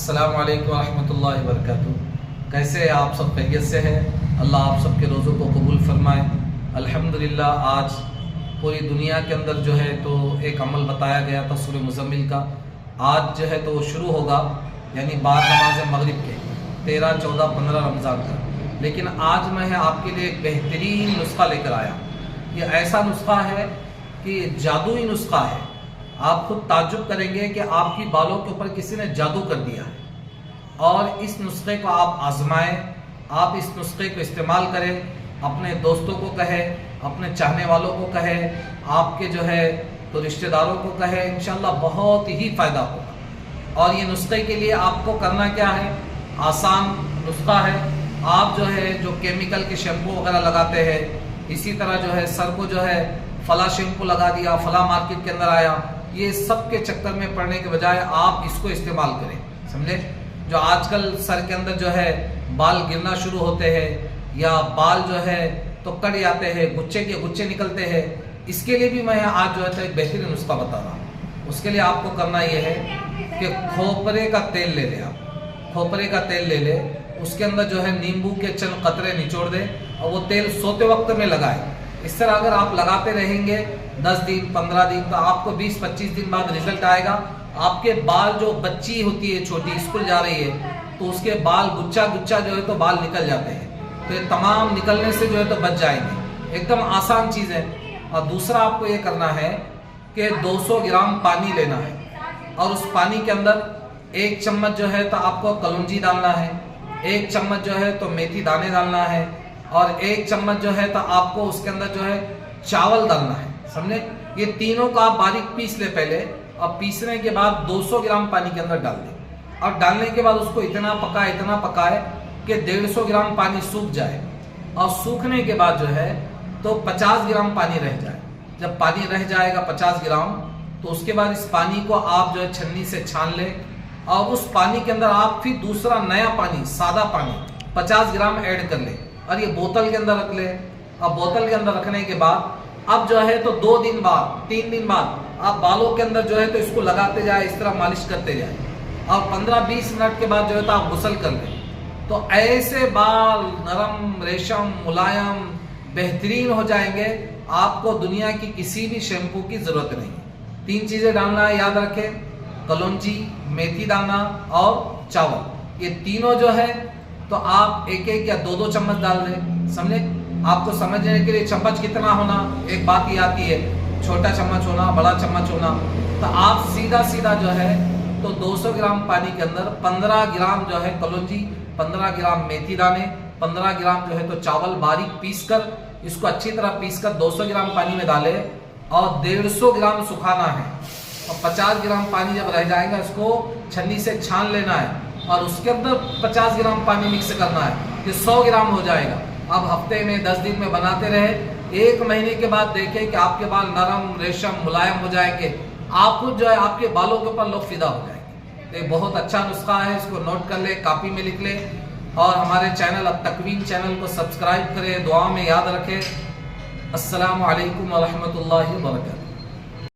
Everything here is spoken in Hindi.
अस्सलाम वालेकुम रहमतुल्लाहि वबरकातुहू। कैसे हैं आप सब? खैरियत से हैं? अल्लाह आप सबके रोज़ों को कबूल फरमाए। अल्हम्दुलिल्लाह आज पूरी दुनिया के अंदर जो है तो एक अमल बताया गया था सूरह मुज़म्मिल का। आज जो है तो वो शुरू होगा, यानी बाद नमाज मगरिब के 13, 14, 15 रमज़ान का। लेकिन आज मैं आपके लिए एक बेहतरीन नुस्खा लेकर आया। ये ऐसा नुस्खा है कि जादुई नुस्खा है। आप खुद ताज्जुब करेंगे कि आपकी बालों के ऊपर किसी ने जादू कर दिया है। और इस नुस्खे को आप आजमाएं, आप इस नुस्खे को इस्तेमाल करें, अपने दोस्तों को कहें, अपने चाहने वालों को कहें, आपके जो है तो रिश्तेदारों को कहें, इंशाल्लाह बहुत ही फ़ायदा होगा। और ये नुस्खे के लिए आपको करना क्या है? आसान नुस्खा है। आप जो है जो केमिकल के शैम्पू वगैरह लगाते हैं, इसी तरह जो है सर को जो है फला शैम्पू लगा दिया, फला मार्केट के अंदर आया, ये सब के चक्कर में पड़ने के बजाय आप इसको इस्तेमाल करें। समझे? जो आजकल सर के अंदर जो है बाल गिरना शुरू होते हैं या बाल जो है तो कट जाते हैं, गुच्छे के गुच्छे निकलते हैं, इसके लिए भी मैं आज जो है तो एक बेहतरीन नुस्खा बता रहा हूँ। उसके लिए आपको करना ये है कि खोपरे का तेल ले लें। आप खोपरे का तेल ले लें, उसके अंदर जो है नींबू के चंद कतरे निचोड़ दें और वो तेल सोते वक्त में लगाएं। इस तरह अगर आप लगाते रहेंगे 10 दिन 15 दिन तो आपको 20-25 दिन बाद रिजल्ट आएगा। आपके बाल जो बच्ची होती है छोटी, स्कूल जा रही है, तो उसके बाल गुच्छा गुच्छा जो है तो बाल निकल जाते हैं, तो ये तमाम निकलने से जो है तो बच जाएंगे। एकदम आसान चीज़ है। और दूसरा आपको ये करना है कि 200 ग्राम पानी लेना है और उस पानी के अंदर 1 चम्मच जो है तो आपको कलौंजी डालना है, 1 चम्मच जो है तो मेथी दाने डालना है और 1 चम्मच जो है तो आपको उसके अंदर जो है चावल डालना है। समझे? ये तीनों का आप बारीक पीस ले पहले, और पीसने के बाद 200 ग्राम पानी के अंदर डाल दें। और डालने के बाद उसको इतना पकाए कि 150 ग्राम पानी सूख जाए। और सूखने के बाद जो है तो 50 ग्राम पानी रह जाए। जब पानी रह जाएगा 50 ग्राम, तो उसके बाद इस पानी को आप जो है छन्नी से छान लें और उस पानी के अंदर आप फिर दूसरा नया पानी, सादा पानी 50 ग्राम ऐड कर लें और ये बोतल के अंदर रख ले। अब बोतल के अंदर रखने के बाद अब जो है तो 2 दिन बाद 3 दिन बाद आप बालों के अंदर जो है तो इसको लगाते जाए, इस तरह मालिश करते जाए और 15-20 मिनट के बाद जो है तो आप गुसल कर लें। तो ऐसे बाल नरम, रेशम, मुलायम, बेहतरीन हो जाएंगे। आपको दुनिया की किसी भी शैम्पू की जरूरत नहीं। 3 चीजें डालना है, याद रखें, कलौंजी, मेथी दाना और चावल। ये तीनों जो है तो आप 1-1 या 2-2 चम्मच डाल दें। समझे? आपको समझने के लिए चम्मच कितना होना एक बात ही आती है, छोटा चम्मच होना, बड़ा चम्मच होना। तो आप सीधा जो है तो 200 ग्राम पानी के अंदर 15 ग्राम जो है कलौंजी, 15 ग्राम मेथी दाने, 15 ग्राम जो है तो चावल बारीक पीस कर, इसको अच्छी तरह पीस कर 200 ग्राम पानी में डाले और 150 ग्राम सुखाना है। और 50 ग्राम पानी जब रह जाएगा इसको छन्नी से छान लेना है और उसके अंदर 50 ग्राम पानी मिक्स करना है, ये 100 ग्राम हो जाएगा। अब हफ्ते में 10 दिन में बनाते रहे, 1 महीने के बाद देखें कि आपके बाल नरम, रेशम, मुलायम हो जाएंगे। आप खुद जो है आपके बालों के ऊपर लोग फिदा हो जाएंगे। तो ये बहुत अच्छा नुस्खा है, इसको नोट कर ले, कॉपी में लिख ले और हमारे चैनल तकवीन चैनल को सब्सक्राइब करें, दुआ में याद रखें। अस्सलामु अलैकुम व रहमतुल्लाहि व बरकातहू।